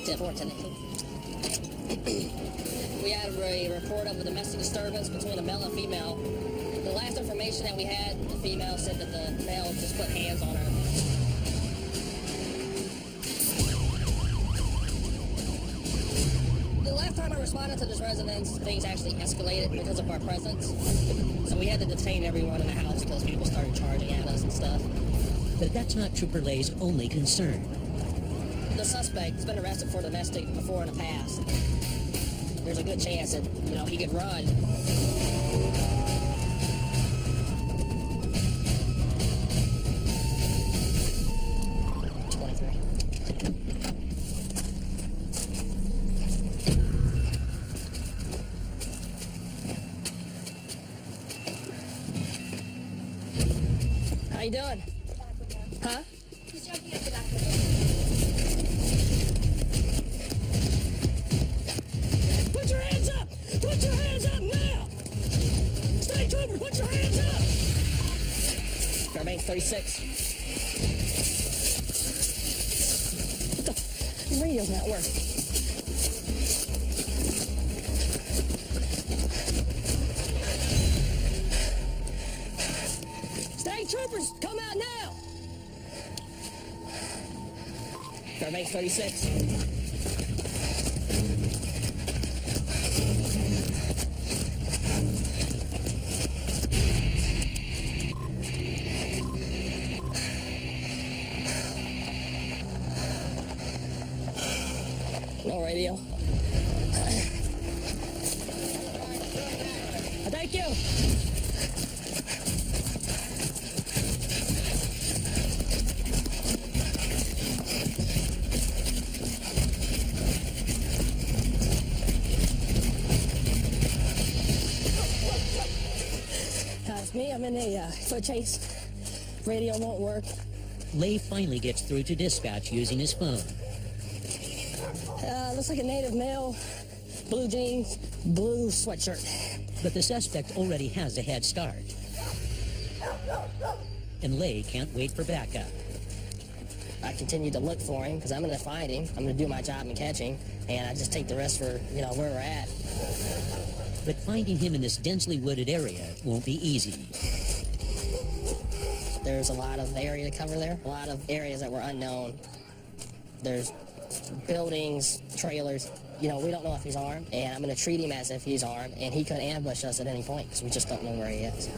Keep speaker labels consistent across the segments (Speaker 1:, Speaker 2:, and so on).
Speaker 1: 10-4, 10-18. We had a report of a domestic disturbance between a male and female. The last information that we had, the female said that the male just put hands on her. The last time I responded to this residence, things actually escalated because of our presence. So we had to detain everyone in the house because people started charging at us and stuff.
Speaker 2: But that's not Trooper Lay's only concern.
Speaker 1: The suspect has been arrested for domestic before in the past. There's a good chance that, he could run. How you doing? Huh?
Speaker 3: He's jumping up the back window.
Speaker 1: Put your hands up! Put your hands up now! State trooper, put your hands up! Fairbanks 36. What the? The radio's not working. State troopers, come out now! Fairbanks 36. No radio. Thank you. It's me. I'm in a foot chase. Radio won't work.
Speaker 2: Lay finally gets through to dispatch using his phone.
Speaker 1: Looks like a native male, blue jeans, blue sweatshirt.
Speaker 2: But the suspect already has a head start. And Lay can't wait for backup.
Speaker 1: I continue to look for him because I'm going to find him. I'm going to do my job in catching, and I just take the rest for, where we're at.
Speaker 2: But finding him in this densely wooded area won't be easy.
Speaker 1: There's a lot of area to cover there, a lot of areas that were unknown. There's buildings, trailers. We don't know if he's armed, and I'm going to treat him as if he's armed, and he could ambush us at any point because we just don't know where he is.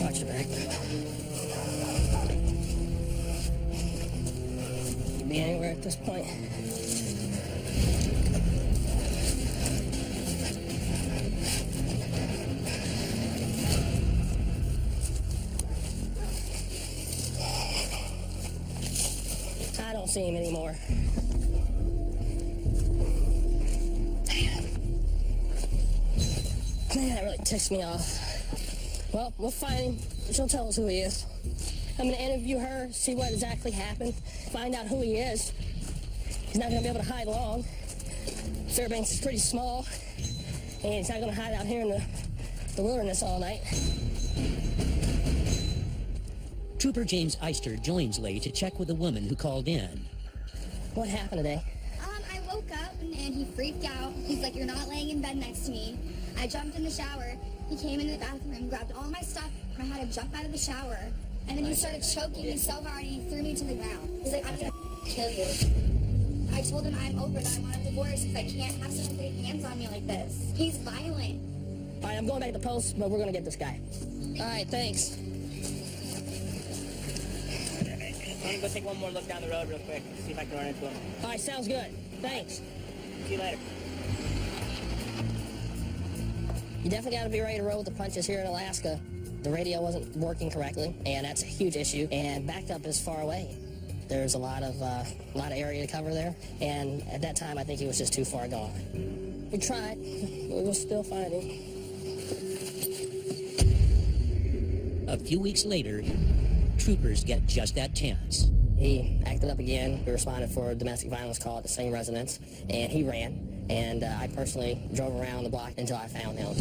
Speaker 1: Watch your back. Could be anywhere at this point. I don't see him anymore. Man, that really ticks me off. Well, we'll find him. She'll tell us who he is. I'm going to interview her, see what exactly happened, find out who he is. He's not going to be able to hide long. Fairbanks is pretty small, and he's not going to hide out here in the wilderness all night.
Speaker 2: Trooper James Eister joins Lay to check with a woman who called in.
Speaker 1: What happened today?
Speaker 3: I woke up and he freaked out. He's like, "You're not laying in bed next to me." I jumped in the shower. He came into the bathroom, grabbed all my stuff, and I had to jump out of the shower. And then he started choking me so hard and he threw me to the ground. He's like, "I'm gonna kill you." I told him I'm over that. I want a divorce because I can't have someone putting hands on me like this. He's violent.
Speaker 1: All right, I'm going back to the post, but we're going to get this guy. All right, thanks.
Speaker 4: I'm gonna go take one more look down the road real quick, see if I can run into him.
Speaker 1: All right, sounds good. Thanks.
Speaker 4: See you later.
Speaker 1: You definitely got to be ready to roll with the punches here in Alaska. The radio wasn't working correctly, and that's a huge issue. And backup is far away. There's a lot of area to cover there, and at that time, I think he was just too far gone. We tried. We will still find him.
Speaker 2: A few weeks later, troopers get just that chance.
Speaker 1: He acted up again. We responded for a domestic violence call at the same residence, and he ran. And I personally drove around the block until I found him.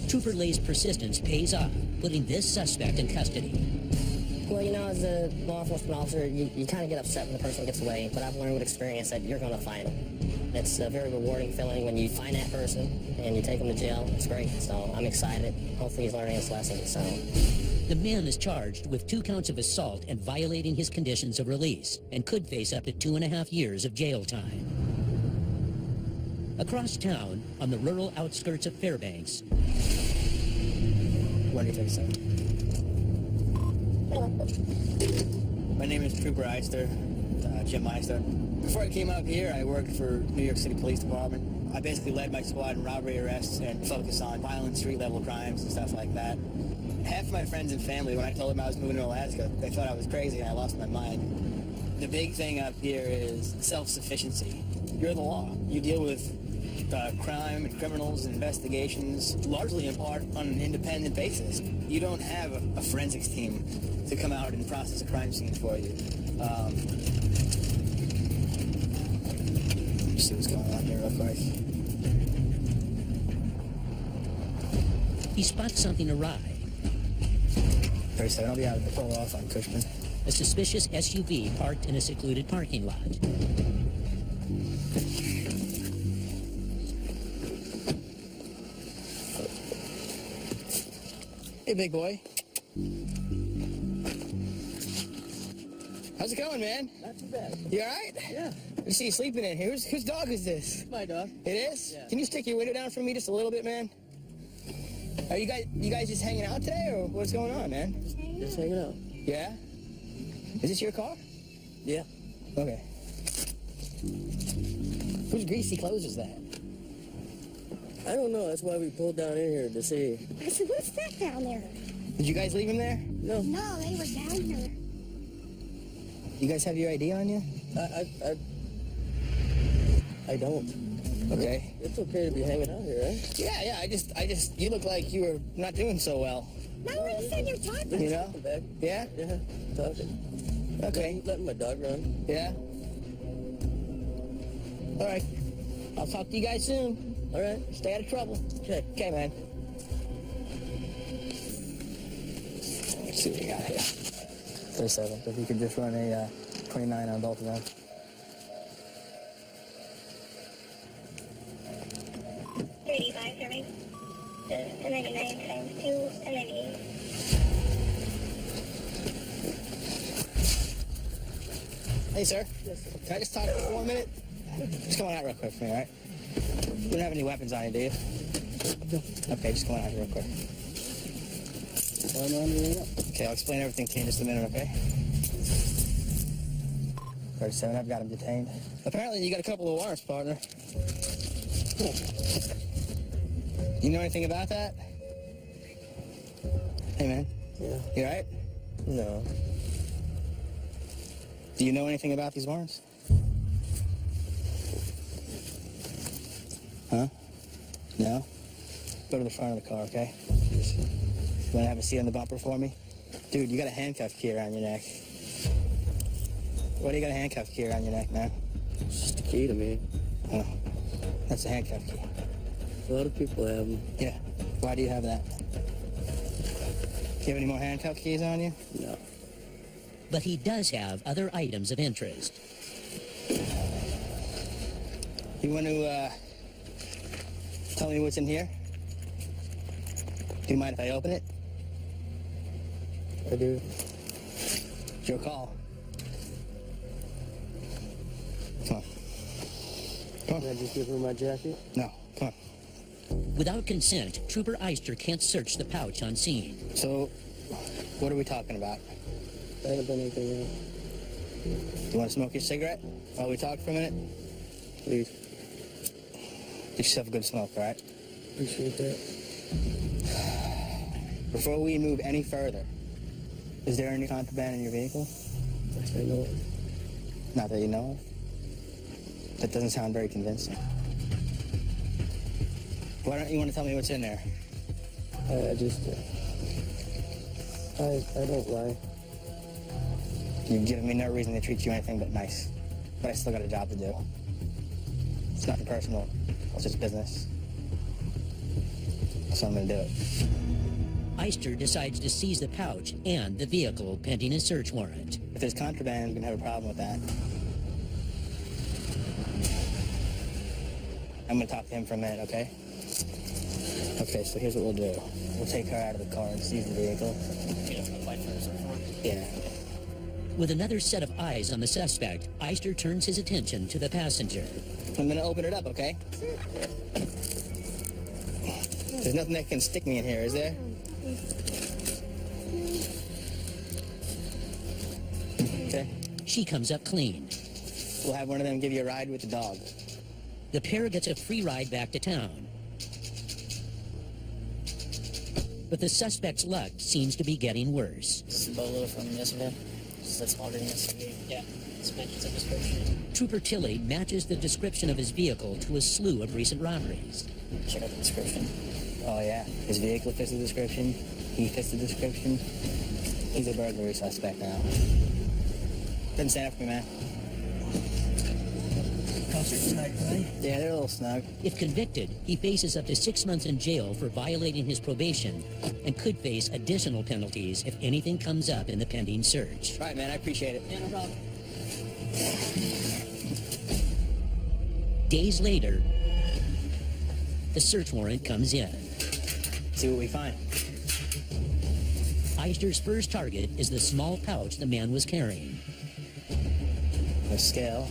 Speaker 2: Trooper Lay's persistence pays off, putting this suspect in custody.
Speaker 1: Well, you know, as a law enforcement officer, you kind of get upset when the person gets away, but I've learned with experience that you're going to find them. It's a very rewarding feeling when you find that person and you take them to jail. It's great, so I'm excited. Hopefully he's learning his lesson, so.
Speaker 2: The man is charged with 2 counts of assault and violating his conditions of release, and could face up to 2.5 years of jail time. Across town, on the rural outskirts of Fairbanks.
Speaker 5: What do you think, sir? My name is Trooper Eister, Jim Eister. Before I came out here, I worked for New York City Police Department. I basically led my squad in robbery arrests and focused on violent street-level crimes and stuff like that. Half of my friends and family, when I told them I was moving to Alaska, they thought I was crazy and I lost my mind. The big thing up here is self-sufficiency. You're the law. You deal with crime and criminals and investigations largely in part on an independent basis. You don't have a forensics team to come out and process a crime scene for you. See what's going on here real quick.
Speaker 2: He spots something awry.
Speaker 5: 37, I'll be out of the pull off on Cushman.
Speaker 2: A suspicious SUV parked in a secluded parking lot.
Speaker 5: Hey, big boy. How's it going, man?
Speaker 4: Not too bad.
Speaker 5: You all right?
Speaker 4: Yeah.
Speaker 5: I see you sleeping in here. Whose dog is this?
Speaker 4: My dog.
Speaker 5: It is?
Speaker 4: Yeah.
Speaker 5: Can you stick your window down for me just a little bit, man? Are you guys just hanging out today, or what's going on, man?
Speaker 4: Just hanging out.
Speaker 5: Yeah? Is this your car?
Speaker 4: Yeah.
Speaker 5: Okay. Whose greasy clothes is that?
Speaker 4: I don't know. That's why we pulled down in here to see.
Speaker 3: I said, what's that down there?
Speaker 5: Did you guys leave him there?
Speaker 4: No.
Speaker 3: No, they were down here.
Speaker 5: You guys have your ID on you?
Speaker 4: I don't.
Speaker 5: Okay.
Speaker 4: It's okay to be hanging out here, right?
Speaker 5: Yeah, I just, you look like you were not doing so well.
Speaker 3: No, you said you're talking.
Speaker 5: You know?
Speaker 4: Back.
Speaker 5: Yeah?
Speaker 4: Yeah. Talking.
Speaker 5: Okay.
Speaker 4: Letting my dog run.
Speaker 5: Yeah? All right. I'll talk to you guys soon.
Speaker 4: All right.
Speaker 5: Stay out of trouble.
Speaker 4: Okay.
Speaker 5: Okay, man. Let's see what we got here. 37. If you could just run a 29 on both of them.
Speaker 3: Serving. 1099 times 2, 1098.
Speaker 5: Hey, sir. Yes, sir. Can I just talk to you for 1 minute? Just come on out real quick for me, all right? You don't have any weapons on you, do you?
Speaker 4: No.
Speaker 5: Okay, just come on out here real quick. Okay, I'll explain everything to you in just a minute, okay? 37, I've got him detained. Apparently you got a couple of warrants, partner. You know anything about that? Hey, man.
Speaker 4: Yeah.
Speaker 5: You all right?
Speaker 4: No.
Speaker 5: Do you know anything about these warrants? Huh? No? Go to the front of the car, okay? You want to have a seat on the bumper for me? Dude, you got a handcuff key around your neck. Why do you got a handcuff key around your neck, man?
Speaker 4: It's just a key to me.
Speaker 5: Oh, that's a handcuff key.
Speaker 4: A lot of people have them.
Speaker 5: Yeah. Why do you have that? Do you have any more handcuff keys on you?
Speaker 4: No.
Speaker 2: But he does have other items of interest.
Speaker 5: You want to, tell me what's in here? Do you mind if I open it?
Speaker 4: I do.
Speaker 5: It's your call. Come on. Come
Speaker 4: Can I
Speaker 5: on.
Speaker 4: just give her my jacket?
Speaker 5: No, come on.
Speaker 2: Without consent, Trooper Eister can't search the pouch on scene.
Speaker 5: So, what are we talking about?
Speaker 4: I haven't done anything wrong.
Speaker 5: Do you want to smoke your cigarette while we talk for a minute?
Speaker 4: Please.
Speaker 5: Get yourself a good smoke, all right?
Speaker 4: Appreciate that.
Speaker 5: Before we move any further, is there any contraband in your vehicle?
Speaker 4: I know it.
Speaker 5: Not that you know of? That doesn't sound very convincing. Why don't you want to tell me what's in there?
Speaker 4: I don't lie.
Speaker 5: You've given me no reason to treat you anything but nice. But I still got a job to do. It's nothing personal. It's just business. So I'm gonna do it.
Speaker 2: Eister decides to seize the pouch and the vehicle pending a search warrant.
Speaker 5: If there's contraband, I'm gonna have a problem with that. I'm gonna talk to him for a minute, okay? Okay, so here's what we'll do. We'll take her out of the car and seize the vehicle. Yeah.
Speaker 2: With another set of eyes on the suspect, Eister turns his attention to the passenger.
Speaker 5: I'm gonna open it up, okay? There's nothing that can stick me in here, is there? Okay.
Speaker 2: She comes up clean.
Speaker 5: We'll have one of them give you a ride with the dog.
Speaker 2: The pair gets a free ride back to town. But the suspect's luck seems to be getting worse.
Speaker 4: This is Bolo from yesterday. That's longer than yesterday. Yeah, this matches the description.
Speaker 2: Trooper Tilley matches the description of his vehicle to a slew of recent robberies.
Speaker 4: Check out the description.
Speaker 5: Oh, yeah. His vehicle fits the description. He fits the description. He's a burglary suspect now. Didn't stand up for me, man. Yeah, they're a little snug.
Speaker 2: If convicted, he faces up to 6 months in jail for violating his probation and could face additional penalties if anything comes up in the pending search.
Speaker 5: Right, man, I appreciate it.
Speaker 4: Yeah, no problem.
Speaker 2: Days later, the search warrant comes in.
Speaker 5: See what we find.
Speaker 2: Eister's first target is the small pouch the man was carrying.
Speaker 5: A scale.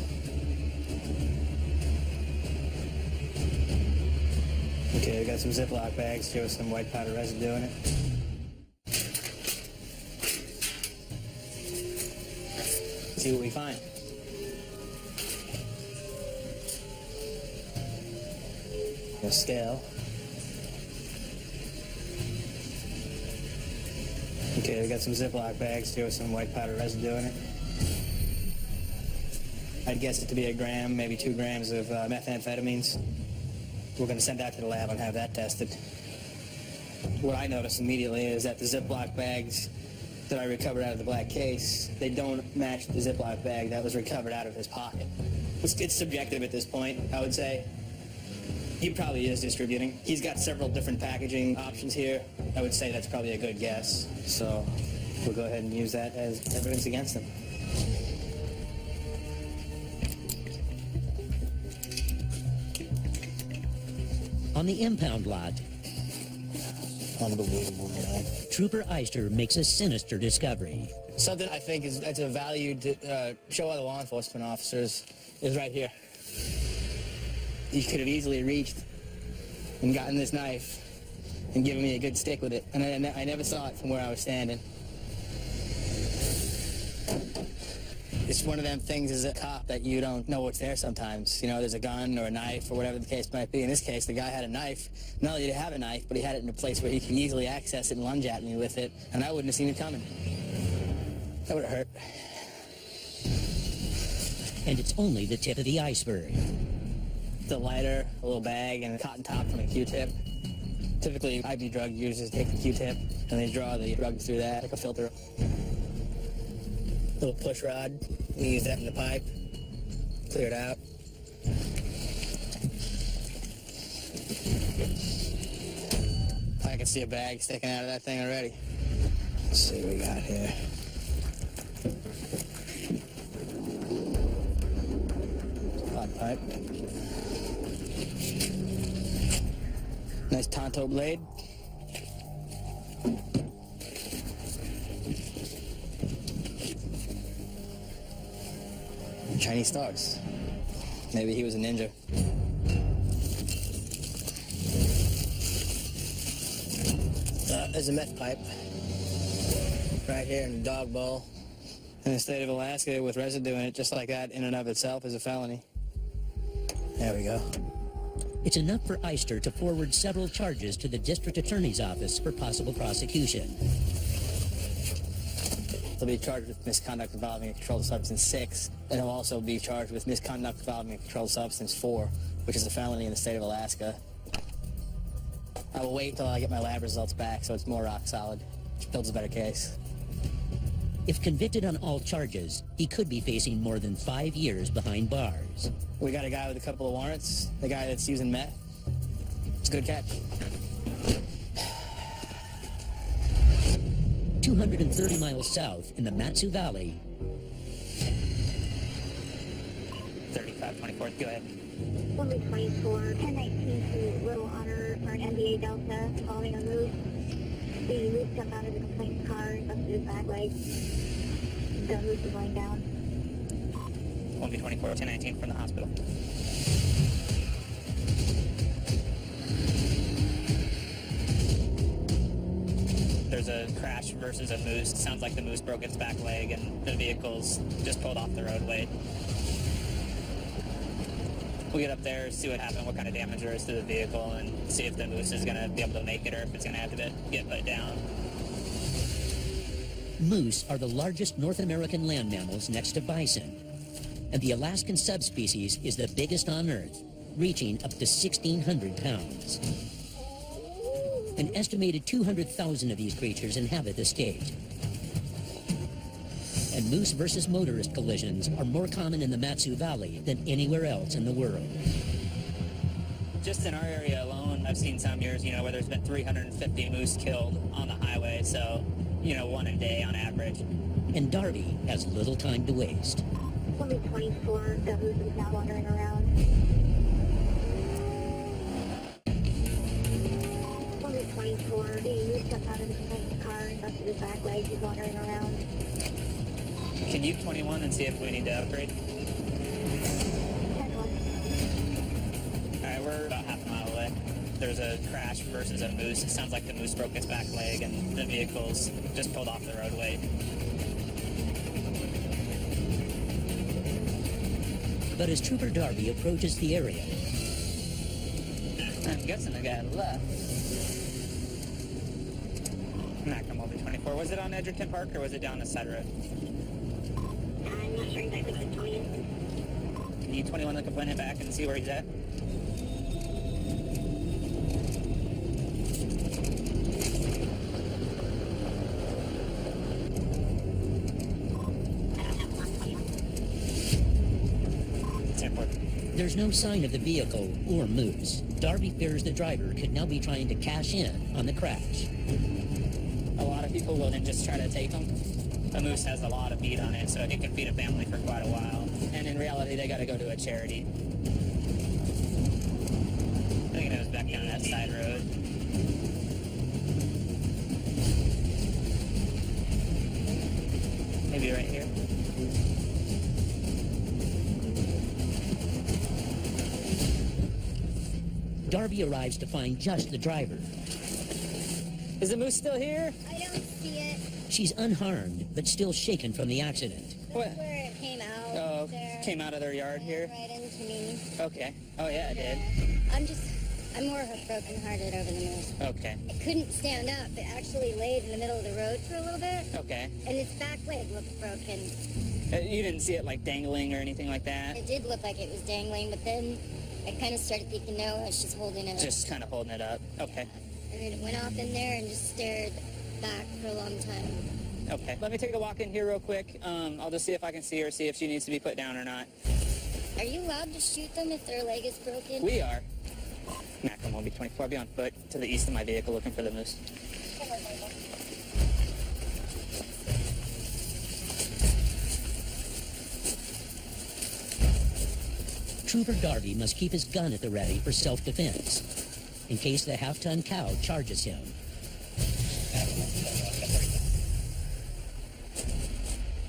Speaker 5: Okay, we got some Ziploc bags here with some white powder residue in it. See what we find. A scale. Okay, we got some Ziploc bags here with some white powder residue in it. I'd guess it to be a gram, maybe 2 grams of methamphetamines. We're going to send that to the lab and have that tested. What I noticed immediately is that the Ziploc bags that I recovered out of the black case, they don't match the Ziploc bag that was recovered out of his pocket. It's subjective at this point, I would say. He probably is distributing. He's got several different packaging options here. I would say that's probably a good guess. So we'll go ahead and use that as evidence against him.
Speaker 2: On the impound lot,
Speaker 5: Unbelievable, man.
Speaker 2: Trooper Eister makes a sinister discovery.
Speaker 5: Something I think that's a value to show other law enforcement officers is right here. You could have easily reached and gotten this knife and given me a good stick with it, and I never saw it from where I was standing. It's one of them things as a cop that you don't know what's there sometimes. You know, there's a gun or a knife or whatever the case might be. In this case, the guy had a knife. Not only did he have a knife, but he had it in a place where he could easily access it and lunge at me with it, and I wouldn't have seen it coming. That would have hurt.
Speaker 2: And it's only the tip of the iceberg.
Speaker 5: The lighter, a little bag, and a cotton top from a Q-tip. Typically, IV drug users take the Q-tip and they draw the drug through that like a filter. Little push rod. We use that in the pipe. Clear it out. I can see a bag sticking out of that thing already. Let's see what we got here. Hot pipe. Nice Tonto blade. Chinese stars. Maybe he was a ninja. There's a meth pipe. Right here in the dog bowl. In the state of Alaska with residue in it, just like that in and of itself is a felony. There we go.
Speaker 2: It's enough for Eister to forward several charges to the district attorney's office for possible prosecution.
Speaker 5: He'll be charged with misconduct involving a controlled substance 6, and he'll also be charged with misconduct involving a controlled substance 4, which is a felony in the state of Alaska. I will wait until I get my lab results back so it's more rock solid, which builds a better case.
Speaker 2: If convicted on all charges, he could be facing more than 5 years behind bars.
Speaker 5: We got a guy with a couple of warrants, the guy that's using meth. It's a good catch.
Speaker 2: 230 miles south in the Matsu Valley,
Speaker 5: 3524, go ahead.
Speaker 6: 124, 1019 to Little Otter for an NBA Delta following a move. The moose jumped out of the complaint's car and busted his back leg. The moose is laying down.
Speaker 5: 1B24, 1019 from the hospital. There's a crash versus a moose. Sounds like the moose broke its back leg and the vehicle's just pulled off the roadway. We'll get up there, see what happened, what kind of damage there is to the vehicle, and see if the moose is going to be able to make it or if it's going to have to get put down.
Speaker 2: moose are the largest North American land mammals next to bison, and the Alaskan subspecies is the biggest on Earth, reaching up to 1,600 pounds. An estimated 200,000 of these creatures inhabit the state. And moose versus motorist collisions are more common in the Matsu Valley than anywhere else in the world.
Speaker 5: Just in our area alone, I've seen some years, where there's been 350 moose killed on the highway, so, one a day on average.
Speaker 2: And Darby has little time to waste.
Speaker 6: Only 24, the moose is now wandering around. Only 24, the moose jumped out of the complaint's car and busted his back leg. He's wandering around.
Speaker 5: Can you 21 and see if we need to upgrade?
Speaker 6: 10-1.
Speaker 5: Alright, we're about half a mile away. There's a crash versus a moose. It sounds like the moose broke its back leg and the vehicle's just pulled off the roadway.
Speaker 2: But as Trooper Darby approaches the area,
Speaker 5: I'm guessing the guy left. Macam will be 24. Was it on Edgerton Park or was it down the side road?
Speaker 6: I'm not sure exactly what it's going.
Speaker 5: Can you 21 the complainant back and see where he's at?
Speaker 2: there's no sign of the vehicle or moose. Darby fears the driver could now be trying to cash in on the crash.
Speaker 5: A lot of people will then just try to take them. A moose has a lot of meat on it, so it can feed a family for quite a while. And in reality, they got to go to a charity. I think it was back down that side road. Maybe right here.
Speaker 2: Darby arrives to find just the driver.
Speaker 5: Is the moose still here?
Speaker 3: I don't see it.
Speaker 2: She's unharmed, but still shaken from the accident.
Speaker 5: What?
Speaker 3: That's where it came out.
Speaker 5: Oh,
Speaker 3: there.
Speaker 5: came out of their yard here?
Speaker 3: Right into me.
Speaker 5: Okay. Oh, yeah, it did.
Speaker 3: I'm more broken-hearted over the moose.
Speaker 5: Okay.
Speaker 3: It couldn't stand up. It actually laid in the middle of the road for a little bit.
Speaker 5: Okay.
Speaker 3: And its back leg looked broken.
Speaker 5: You didn't see it, like, dangling or anything like that?
Speaker 3: It did look like it was dangling, but then I kind of started thinking, no, it's just holding it up.
Speaker 5: Just kind of holding it up. Okay.
Speaker 3: And then it went off in there and just stared back for a long time.
Speaker 5: Okay. Let me take a walk in here real quick. I'll just see if I can see her, see if she needs to be put down or not.
Speaker 3: Are you allowed to shoot them if their leg is broken?
Speaker 5: We are. Macam will be 24. I'll be on foot to the east of my vehicle looking for the moose.
Speaker 2: Trooper Darby must keep his gun at the ready for self-defense, in case the half-ton cow charges him.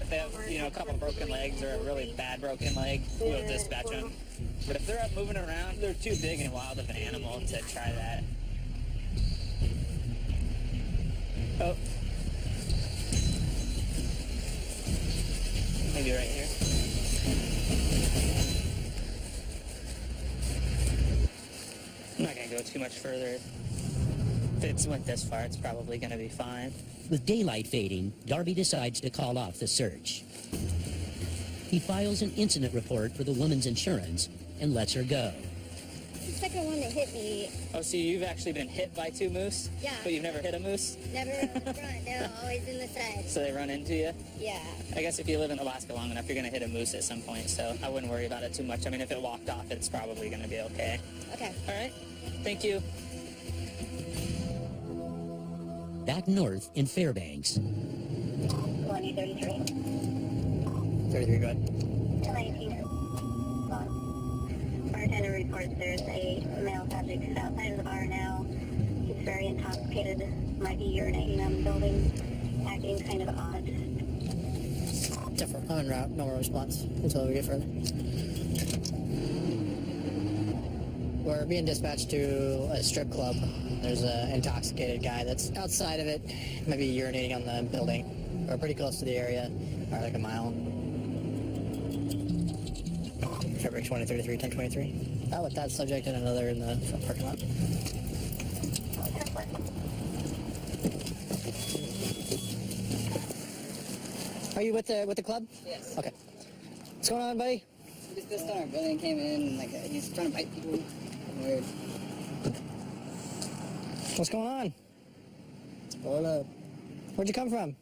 Speaker 5: If they have, a couple of broken legs or a really bad broken leg, we'll dispatch them. But if they're up moving around, they're too big and wild of an animal to try that. Oh. Maybe right here. I'm not going to go too much further. If it's went this far, it's probably going to be fine.
Speaker 2: With daylight fading, Darby decides to call off the search. He files an incident report for the woman's insurance and lets her go.
Speaker 3: the second one that hit me.
Speaker 4: Oh, so you've actually been hit by 2 moose?
Speaker 3: Yeah.
Speaker 4: But you've never hit a moose?
Speaker 3: Never on the front, no, always in the side.
Speaker 4: So they run into you?
Speaker 3: Yeah.
Speaker 4: I guess if you live in Alaska long enough, you're going to hit a moose at some point, so I wouldn't worry about it too much. I mean, if it walked off, it's probably going to be okay.
Speaker 3: Okay.
Speaker 4: All right. Thank you.
Speaker 2: Back north in Fairbanks,
Speaker 6: 2033.
Speaker 5: 33, go ahead.
Speaker 6: 219. Bartender reports there's a male subject outside of the bar now. He's very intoxicated, might be urinating on the building, acting kind of odd.
Speaker 5: Different. I'm en route. No response until we get further. We're being dispatched to a strip club. There's an intoxicated guy that's outside of it, maybe urinating on the building. We're pretty close to the area, or like a mile. February 2033, 1023. I with that subject and another in the front parking lot. Are you with the club?
Speaker 7: Yes.
Speaker 5: Okay. What's going on, buddy?
Speaker 7: Just this time, building came in and like he's trying to bite people. Weird.
Speaker 5: What's going on?
Speaker 7: Hold up.
Speaker 5: Where'd you come from?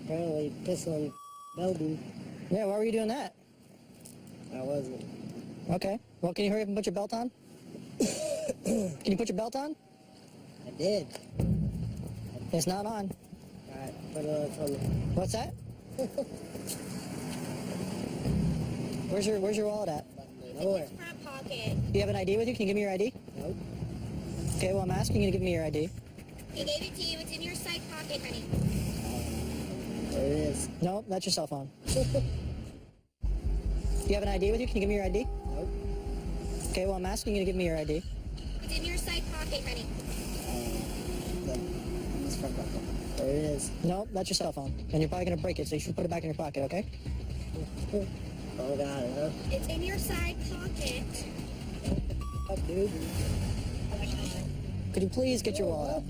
Speaker 7: Apparently pissing on building.
Speaker 5: Yeah, why were you doing that?
Speaker 7: I wasn't.
Speaker 5: Okay. Well, can you hurry up and put your belt on? Can you put your belt on?
Speaker 7: I did.
Speaker 5: It's not on.
Speaker 7: Alright, put it on for me.
Speaker 5: What's that? Where's your wallet at?
Speaker 7: Nowhere.
Speaker 3: Front pocket.
Speaker 5: Do you have an ID with you? Can you give me your ID?
Speaker 7: Nope.
Speaker 5: Okay, well, I'm asking you to give me your ID.
Speaker 3: He gave it to you. It's in your side pocket, honey.
Speaker 7: There it is.
Speaker 5: No, that's your cell phone. Do you have an ID with you? Can you give me your ID?
Speaker 7: Nope.
Speaker 5: Okay, well, I'm asking you to give me your ID.
Speaker 3: It's in your side pocket, honey.
Speaker 7: This front pocket. There it is.
Speaker 5: No, that's your cell phone. And you're probably going to break it, so you should put it back in your pocket, okay?
Speaker 7: Oh god, huh?
Speaker 3: It's in your side pocket.
Speaker 7: Fuck, dude.
Speaker 5: Could you please get your wallet out?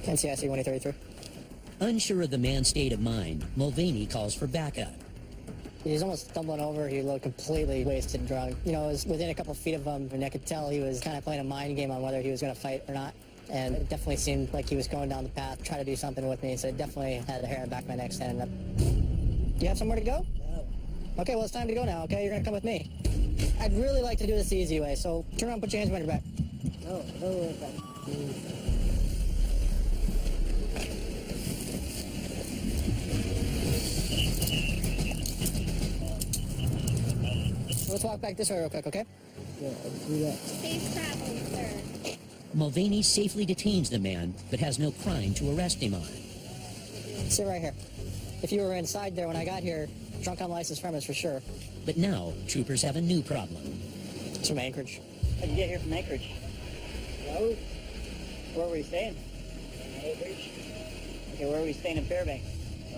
Speaker 5: NCIC 2033.
Speaker 2: unsure of the man's state of mind, Mulvaney calls for backup.
Speaker 5: He was almost stumbling over. He looked completely wasted and drunk. You know, it was within a couple feet of him, and I could tell he was kind of playing a mind game on whether he was going to fight or not. And it definitely seemed like he was going down the path, trying to do something with me. So it definitely had the hair on the back of my neck standing up. Do you have somewhere to go?
Speaker 7: No.
Speaker 5: Okay, well, it's time to go now, okay? You're going to come with me. I'd really like to do this the easy way, so turn around, put your hands behind your back.
Speaker 7: No, don't worry about it.
Speaker 5: Let's walk back this way real quick, okay?
Speaker 7: Yeah, let's do that.
Speaker 3: Safe travel, sir.
Speaker 2: Mulvaney safely detains the man, but has no crime to arrest him on.
Speaker 5: Sit right here. If you were inside there when I got here, drunk on licensed premise for sure.
Speaker 2: But now, troopers have a new problem.
Speaker 5: It's from Anchorage.
Speaker 7: How'd you get here from Anchorage?
Speaker 5: Hello?
Speaker 7: Where were we staying?
Speaker 5: Anchorage.
Speaker 7: Okay, where were we staying in Fairbanks?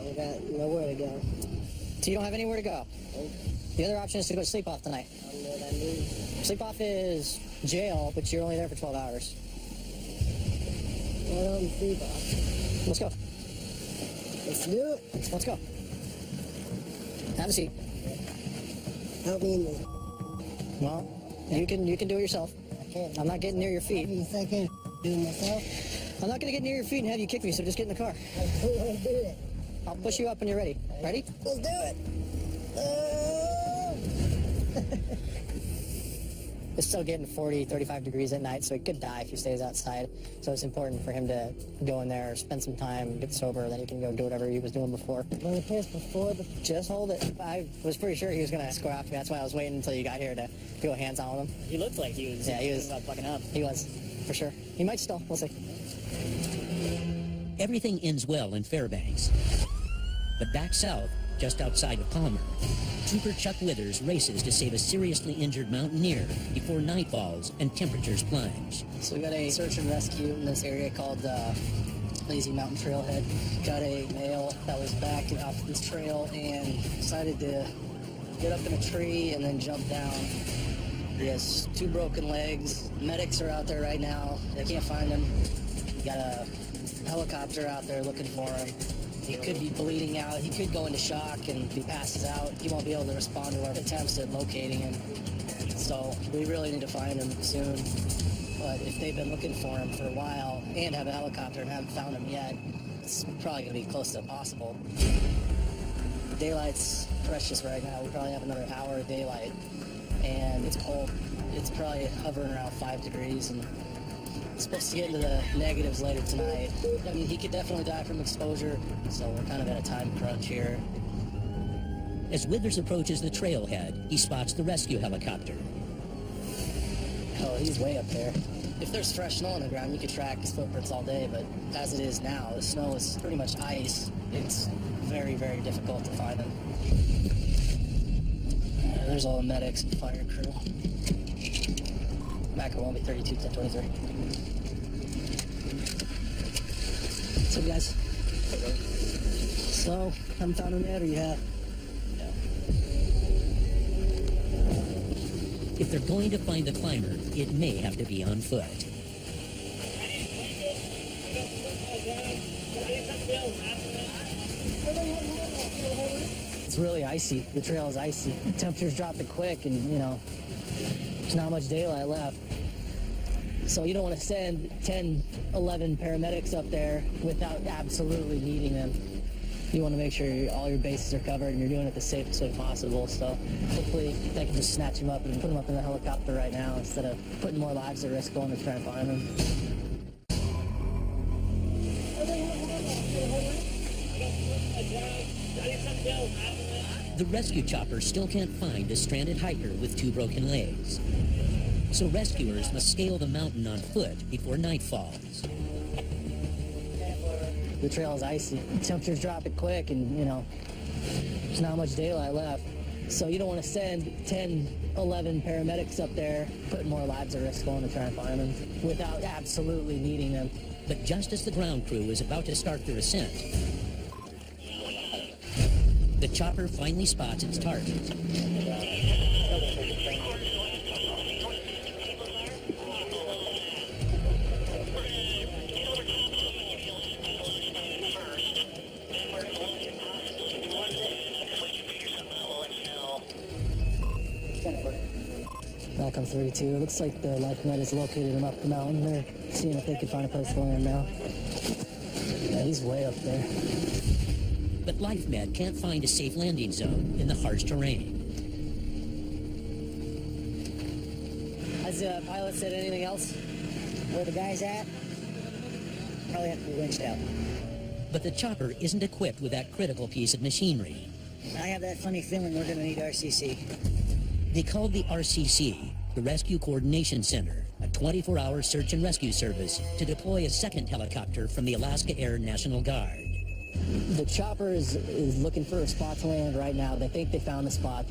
Speaker 5: We got nowhere to go. So you don't have anywhere to go?
Speaker 7: Nope.
Speaker 5: The other option is to go sleep off tonight.
Speaker 7: I don't know what that means.
Speaker 5: Sleep off is jail, but you're only there for 12 hours.
Speaker 7: Well, let me see, Bob.
Speaker 5: Let's go.
Speaker 7: Let's do it.
Speaker 5: Let's go. Have a seat.
Speaker 7: Help me in this.
Speaker 5: Well, you can do it yourself.
Speaker 7: I can't.
Speaker 5: I'm not getting near your
Speaker 7: I
Speaker 5: feet.
Speaker 7: mean, I can't do it myself.
Speaker 5: I'm not going to get near your feet and have you kick me, so just get in the car.
Speaker 7: I don't want to do it.
Speaker 5: I'll push you up when you're ready. Ready?
Speaker 7: Let's do it.
Speaker 5: It's still getting 40, 35 degrees at night, so he could die if he stays outside. So it's important for him to go in there, spend some time, get sober, then he can go do whatever he was doing before.
Speaker 7: Want to piss before the...
Speaker 5: Just hold it. I was pretty sure he was going to score after me. That's why I was waiting until you got here to go hands-on with him.
Speaker 4: He looked like he was.
Speaker 5: Yeah, he was.
Speaker 4: About fucking up.
Speaker 5: He was, for sure. He might still. We'll see.
Speaker 2: Everything ends well in Fairbanks. But back south, just outside of Palmer, Trooper Chuck Withers races to save a seriously injured mountaineer before night falls and temperatures plunge.
Speaker 5: So we got a search and rescue in this area called Lazy Mountain Trailhead. Got a male that was back off this trail and decided to get up in a tree and then jump down. He has 2 broken legs. Medics are out there right now. They can't find him. We got a helicopter out there looking for him.
Speaker 8: He could be bleeding out. He could go into shock, and if he passes out, he won't be able to respond to our attempts at locating him. So we really need to find him soon. But if they've been looking for him for a while and have a helicopter and haven't found him yet, it's probably going to be close to impossible. Daylight's precious right now. We probably have another hour of daylight, and it's cold. It's probably hovering around 5 degrees, and it's supposed to get into the negatives later tonight. I mean, he could definitely die from exposure, so we're kind of at a time crunch here.
Speaker 2: As Withers approaches the trailhead, he spots the rescue helicopter.
Speaker 8: Oh, he's way up there. If there's fresh snow on the ground, you could track his footprints all day, but as it is now, the snow is pretty much ice. It's very, very difficult to find him. There's all the medics and fire crew. Macro won't be 32, 10, 23. What's up, guys? So, haven't found him yet, or you have?
Speaker 2: If they're going to find the climber, it may have to be on foot.
Speaker 8: It's really icy. The trail is icy. The temperature's dropping quick, and, you know, there's not much daylight left. So you don't want to send 10, 11 paramedics up there without absolutely needing them. You want to make sure all your bases are covered and you're doing it the safest way possible. So hopefully they can just snatch him up and put him up in the helicopter right now instead of putting more lives at risk going to try and find him.
Speaker 2: The rescue chopper still can't find a stranded hiker with 2 broken legs. So rescuers must scale the mountain on foot before night falls.
Speaker 8: The trail is icy. The temperature's dropping quick, and, you know, there's not much daylight left. So you don't want to send 10, 11 paramedics up there, putting more lives at risk going to try and find them without absolutely needing them.
Speaker 2: But just as the ground crew is about to start their ascent, the chopper finally spots its target.
Speaker 8: Back on 32. It looks like the life net has located him up the mountain. They're seeing if they can find a place to land now. Yeah, he's way up there.
Speaker 2: But LifeMed can't find a safe landing zone in the harsh terrain.
Speaker 8: Has the pilot said anything else?
Speaker 9: Where the guy's at? Probably have to be winched out.
Speaker 2: But the chopper isn't equipped with that critical piece of machinery.
Speaker 9: I have that funny feeling we're going to need RCC.
Speaker 2: They called the RCC, the Rescue Coordination Center, a 24-hour search and rescue service to deploy a second helicopter from the Alaska Air National Guard.
Speaker 8: The chopper is looking for a spot to land right now. They think they found a spot.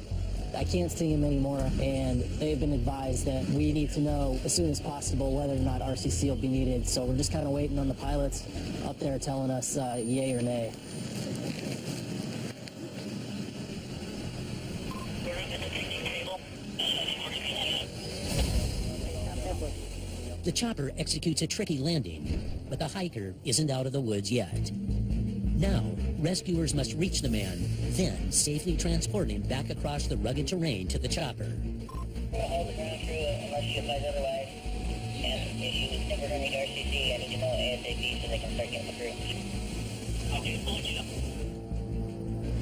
Speaker 8: I can't see him anymore, and they've been advised that we need to know as soon as possible whether or not RCC will be needed. So we're just kind of waiting on the pilots up there telling us yay or nay.
Speaker 2: The chopper executes a tricky landing, but the hiker isn't out of the woods yet. Now, rescuers must reach the man, then safely transport him back across the rugged terrain to the chopper.
Speaker 9: Hold the ground crew unless you advise otherwise. And if you think we're going to need RCC, I need to know ASAP so they can start getting the crew. Okay,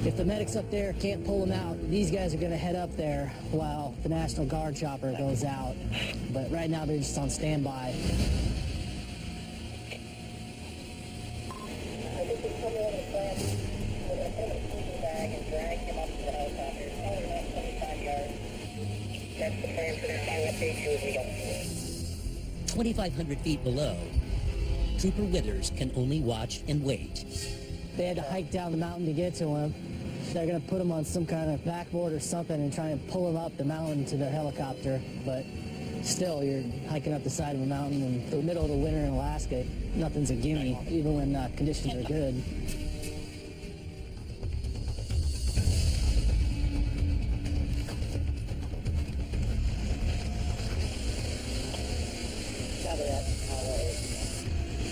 Speaker 8: If the medics up there can't pull him out, these guys are going to head up there while the National Guard chopper goes out. But right now they're just on standby.
Speaker 9: bag and drag him up to the helicopter. Probably around 25 yards. That's the plan for this. I'll update you as we go.
Speaker 2: 2,500 feet below, Trooper Withers can only watch and wait.
Speaker 8: They had to hike down the mountain to get to him. They're going to put him on some kind of backboard or something and try and pull him up the mountain to their helicopter. But still, you're hiking up the side of a mountain in the middle of the winter in Alaska. Nothing's a gimme, even when conditions are good.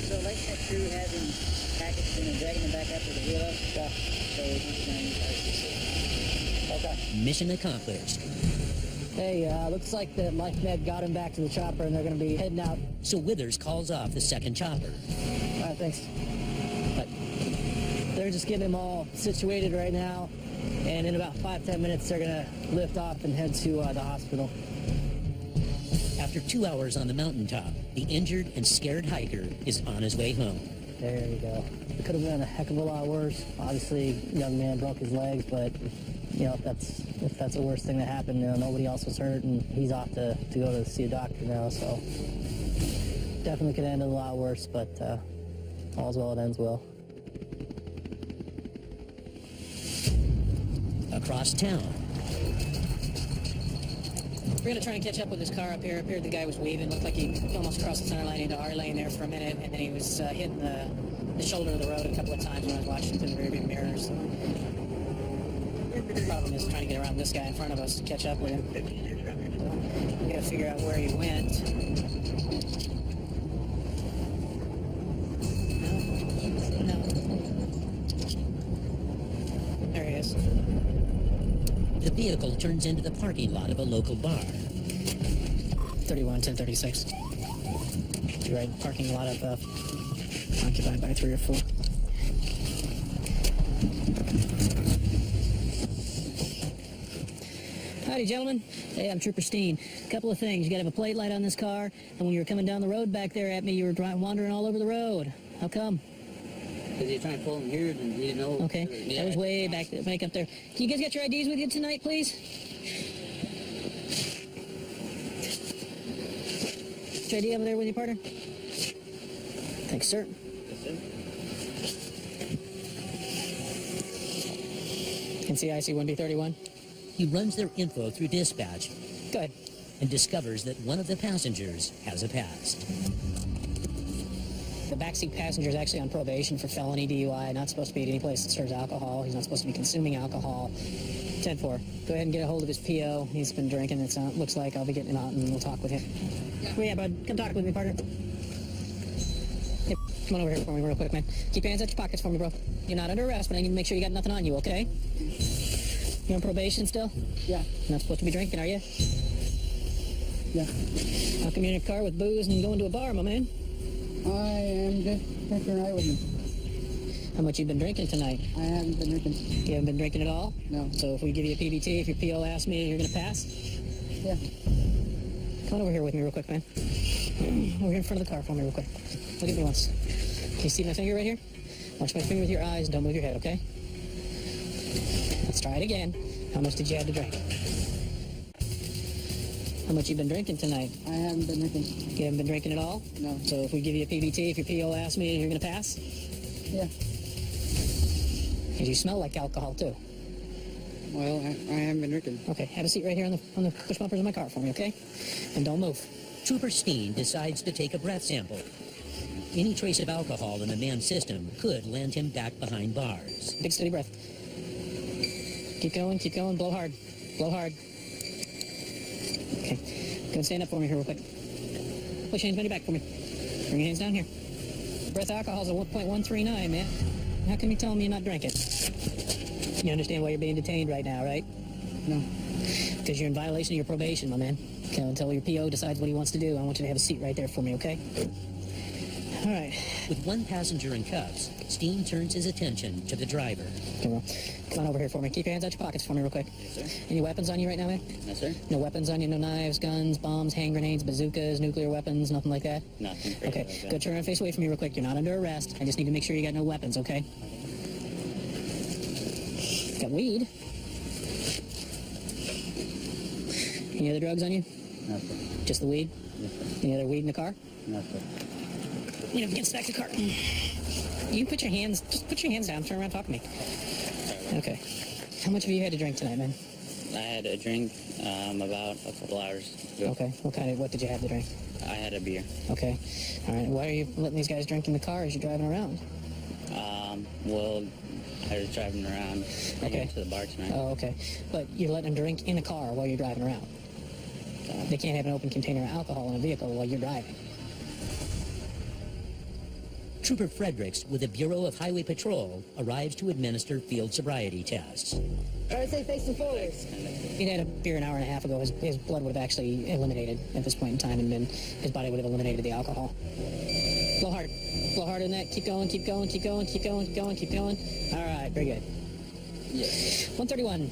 Speaker 9: So like that crew has him packaged and dragging him back up to the
Speaker 7: Yeah. So we can send RCC.
Speaker 8: Okay.
Speaker 2: Mission accomplished.
Speaker 8: Hey, looks like the Life Med got him back to the chopper, and they're going to be heading out.
Speaker 2: So Withers calls off the second chopper.
Speaker 8: All right, thanks. But they're just getting him all situated right now, and in about 5-10 minutes, they're going to lift off and head to the hospital.
Speaker 2: After 2 hours on the mountaintop, the injured and scared hiker is on his way home.
Speaker 8: There you go. It could have been a heck of a lot worse. Obviously, young man broke his legs, but you know, if that's the worst thing that happened, you know, nobody else was hurt, and he's off to go to see a doctor now, so definitely could have ended a lot worse, but all's well that ends well.
Speaker 2: Across town,
Speaker 10: We're going to try and catch up with his car up here. Up here, the guy was weaving. Looked like he almost crossed the center line into our lane there for a minute, and then he was hitting the shoulder of the road a couple of times when I was watching through the rearview mirrors. The problem is trying to get around this guy in front of us to catch up with him. We got to figure out where he went. No. There he is.
Speaker 2: the vehicle turns into the parking lot of a local bar.
Speaker 10: 31, 1036. Right, parking lot of occupied by 3 or 4. Howdy, gentlemen. Hey, I'm Trooper Steen. A couple of things. You got to have a plate light on this car, and when you were coming down the road back there at me, you were wandering all over the road. How come?
Speaker 11: Because you're trying to pull him here, and you didn't know.
Speaker 10: Okay, that was way back up there. Can you guys get your IDs with you tonight, please? Is your ID over there with you, partner? Thanks, sir. NCIC 1B31.
Speaker 2: He runs their info through dispatch.
Speaker 10: Go ahead.
Speaker 2: And discovers that one of the passengers has a past.
Speaker 10: The backseat passenger is actually on probation for felony DUI, not supposed to be at any place that serves alcohol. He's not supposed to be consuming alcohol. 10-4. Go ahead and get a hold of his PO. He's been drinking. It looks like I'll be getting him out and we'll talk with him. Well, yeah, bud. Come talk with me, partner. Hey, come on over here for me real quick, man. Keep your hands out your pockets for me, bro. You're not under arrest, but I need to make sure you got nothing on you, okay? You on probation still?
Speaker 7: Yeah.
Speaker 10: You're not supposed to be drinking, are you?
Speaker 7: Yeah.
Speaker 10: How come you're in a car with booze and going to a bar, my man?
Speaker 7: I am just drinking right with him.
Speaker 10: How much you been drinking tonight?
Speaker 7: I haven't been drinking.
Speaker 10: You haven't been drinking at all?
Speaker 7: No.
Speaker 10: So if we give you a PBT, if your PO asks me, you're going to pass?
Speaker 7: Yeah.
Speaker 10: Come on over here with me real quick, man. Over here in front of the car for me real quick. Look at me once. Can you see my finger right here? Watch my finger with your eyes and don't move your head, okay? Let's try it again. How much did you have to drink? How much you been drinking tonight?
Speaker 7: I haven't been drinking.
Speaker 10: You haven't been drinking at all?
Speaker 7: No.
Speaker 10: So if we give you a PBT, if your PO asks me, you're going to pass?
Speaker 7: Yeah.
Speaker 10: Because you smell like alcohol, too.
Speaker 7: Well, I haven't been drinking.
Speaker 10: Okay, have a seat right here on the push bumpers of my car for me, okay? And don't move.
Speaker 2: Trooper Steen decides to take a breath sample. Any trace of alcohol in the man's system could land him back behind bars.
Speaker 10: Big steady breath. Keep going, blow hard. Blow hard. Okay, go and stand up for me here real quick. Push your hands behind your back for me. Bring your hands down here. Breath alcohol's at 1.139, man. How come you tell me you're not drinking? You understand why you're being detained right now, right?
Speaker 7: No.
Speaker 10: Because you're in violation of your probation, my man. Okay, until your PO decides what he wants to do, I want you to have a seat right there for me, okay? All right.
Speaker 2: With one passenger in cuffs, Steen turns his attention to the driver.
Speaker 10: Come on over here for me. Keep your hands out your pockets for me real quick.
Speaker 11: Yes, sir.
Speaker 10: Any weapons on you right now, man?
Speaker 11: Yes, sir.
Speaker 10: No weapons on you, no knives, guns, bombs, hand grenades, bazookas, nuclear weapons, nothing like that?
Speaker 11: Nothing.
Speaker 10: Okay, go turn and face away from me real quick. You're not under arrest. I just need to make sure you got no weapons, okay? Got weed. Any other drugs on you?
Speaker 11: No, sir.
Speaker 10: Just the weed?
Speaker 11: Yes, sir.
Speaker 10: Any other weed in the car?
Speaker 11: No, sir.
Speaker 10: You know, get back to the car. You put your hands, just put your hands down, turn around, talk to me. Okay. How much have you had to drink tonight, man?
Speaker 11: I had a drink about a couple hours ago.
Speaker 10: Okay. What did you have to drink?
Speaker 11: I had a beer.
Speaker 10: Okay. All right. Why are you letting these guys drink in the car as you're driving around?
Speaker 11: Well, I was driving around. I
Speaker 10: Okay.
Speaker 11: went to the bar tonight.
Speaker 10: Oh, okay. But you're letting them drink in a car while you're driving around. They can't have an open container of alcohol in a vehicle while you're driving.
Speaker 2: Trooper Fredericks with the Bureau of Highway Patrol arrives to administer field sobriety tests.
Speaker 8: All right, say facing forward.
Speaker 10: If he'd had a beer an hour and a half ago, his blood would have actually eliminated at this point in time, and then his body would have eliminated the alcohol. Blow hard. Blow harder than that. Keep going, keep going, keep going, keep going, keep going, keep going. All right, very good.
Speaker 5: Yeah.
Speaker 10: 131.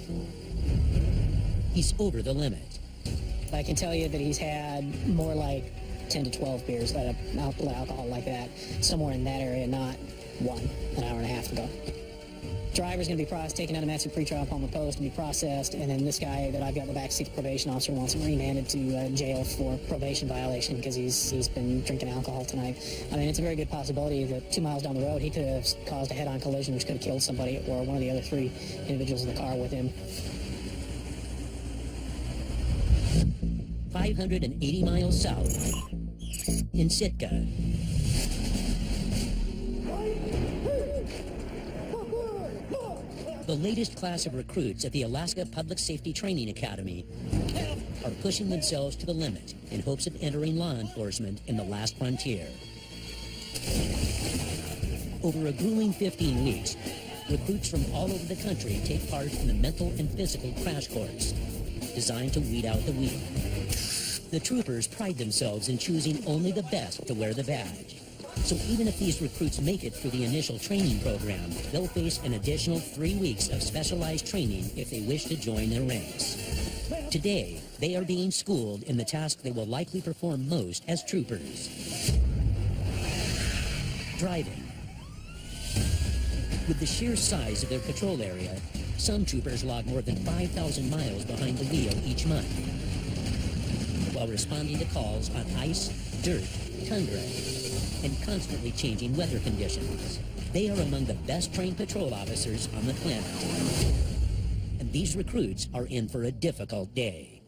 Speaker 2: He's over the limit.
Speaker 10: I can tell you that he's had more like 10 to 12 beers let alcohol like that, somewhere in that area, not one an hour and a half ago. Driver's going to be taken out of Matson pretrial Palmer Post and be processed, and then this guy that I've got in the backseat, the probation officer, wants him remanded to jail for probation violation because he's been drinking alcohol tonight. I mean, it's a very good possibility that 2 miles down the road he could have caused a head-on collision which could have killed somebody or one of the other 3 individuals in the car with him.
Speaker 2: 580 miles south in Sitka. The latest class of recruits at the Alaska Public Safety Training Academy are pushing themselves to the limit in hopes of entering law enforcement in the last frontier. Over a grueling 15 weeks, recruits from all over the country take part in the mental and physical crash course designed to weed out the weak. The troopers pride themselves in choosing only the best to wear the badge. So even if these recruits make it through the initial training program, they'll face an additional 3 weeks of specialized training if they wish to join their ranks. Today, they are being schooled in the task they will likely perform most as troopers: driving. With the sheer size of their patrol area, some troopers log more than 5,000 miles behind the wheel each month, while responding to calls on ice, dirt, tundra, and constantly changing weather conditions. They are among the best trained patrol officers on the planet. And these recruits are in for a difficult day.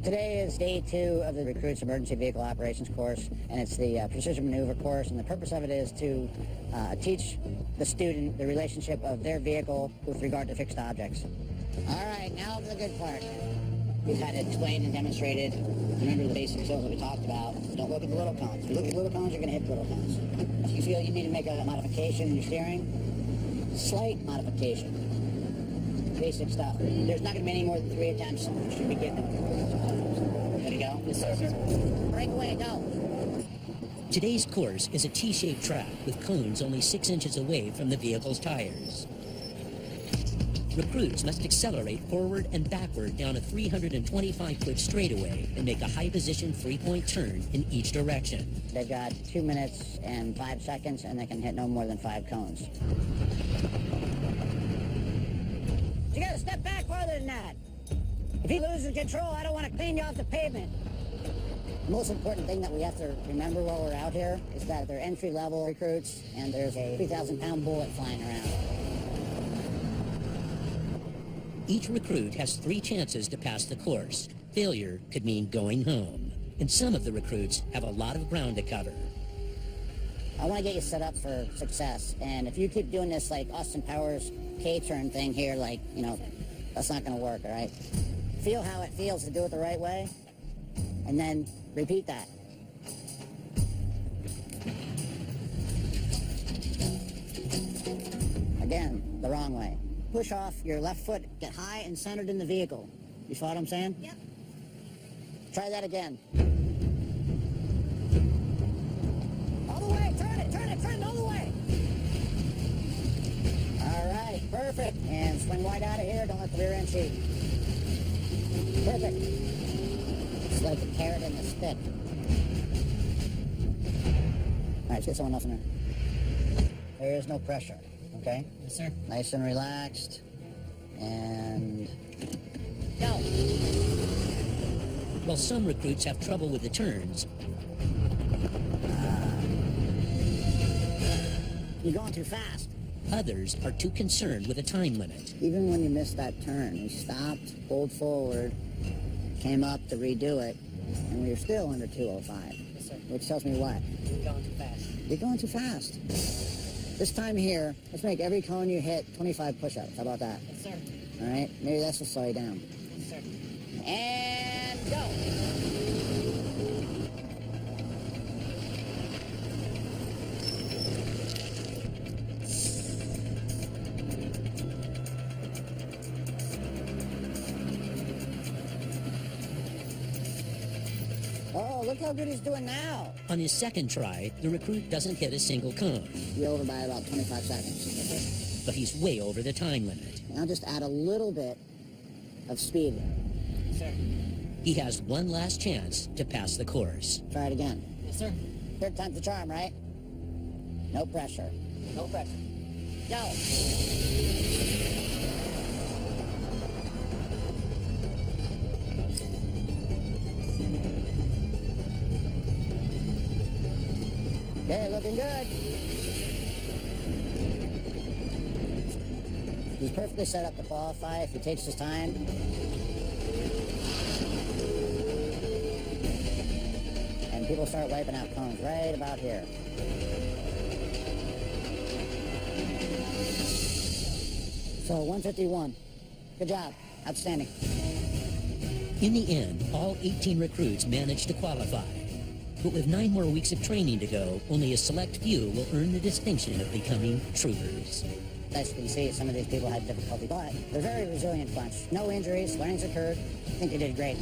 Speaker 12: Today is day 2 of the Recruits Emergency Vehicle Operations course, and it's the Precision Maneuver course, and the purpose of it is to teach the student the relationship of their vehicle with regard to fixed objects. All right, now to the good part. We kind of explained and demonstrated. Remember the basic skills that we talked about. Don't look at the little cones. If you look at little cones, you're going to hit little cones. If you feel you need to make a modification in your steering, slight modification. Basic stuff. There's not going to be any more than 3 attempts. You should be getting it. Ready to go? Yes, sir. Break away, go.
Speaker 2: Today's course is a T-shaped track with cones only 6 inches away from the vehicle's tires. Recruits must accelerate forward and backward down a 325-foot straightaway and make a high-position 3-point turn in each direction.
Speaker 12: They've got 2 minutes and 5 seconds, and they can hit no more than 5 cones. You gotta step back farther than that. If he loses control, I don't want to clean you off the pavement. The most important thing that we have to remember while we're out here is that they're entry-level recruits, and there's a 3,000-pound bullet flying around.
Speaker 2: Each recruit has 3 chances to pass the course. Failure could mean going home. And some of the recruits have a lot of ground to cover.
Speaker 12: I want to get you set up for success, and if you keep doing this like Austin Powers K-turn thing here, like, you know, that's not going to work, all right? Feel how it feels to do it the right way, and then repeat that. Again, the wrong way. Push off your left foot, get high and centered in the vehicle. You follow what I'm saying?
Speaker 3: Yep.
Speaker 12: Try that again. All the way, turn it, all the way. All right, perfect. And swing wide out of here, don't let the rear end cheat. Perfect. It's like a carrot in the stick. All right, let's get someone else in there. There is no pressure, okay?
Speaker 10: Yes, sir.
Speaker 12: Nice and relaxed. And go.
Speaker 2: While some recruits have trouble with the turns,
Speaker 12: you're going too fast.
Speaker 2: others are too concerned with a time limit.
Speaker 12: Even when you missed that turn, we stopped, pulled forward, came up to redo it, and we were still under 205.
Speaker 10: Yes, sir.
Speaker 12: Which tells me what?
Speaker 10: You're going too fast.
Speaker 12: You're going too fast. This time here, let's make every cone you hit 25 push-ups. How about that?
Speaker 10: Yes, sir.
Speaker 12: All right? Maybe this will slow you down.
Speaker 10: Yes, sir.
Speaker 12: And go. look how good he's doing now.
Speaker 2: On his second try, the recruit doesn't hit a single cone.
Speaker 12: You're over by about 25 seconds.
Speaker 2: But he's way over the time limit.
Speaker 12: Now just add a little bit of speed.
Speaker 5: Sir.
Speaker 2: He has one last chance to pass the course.
Speaker 12: Try it again.
Speaker 5: Yes, sir.
Speaker 12: Third time's the charm, right? No pressure.
Speaker 5: No pressure.
Speaker 12: Go. Okay, looking good. He's perfectly set up to qualify if he takes his time. And people start wiping out cones right about here. So 151. Good job. Outstanding.
Speaker 2: In the end, all 18 recruits managed to qualify. But with 9 more weeks of training to go, only a select few will earn the distinction of becoming troopers.
Speaker 12: As you can see, some of these people had difficulty, but they're a very resilient bunch. No injuries, learning's occurred. I think they did great.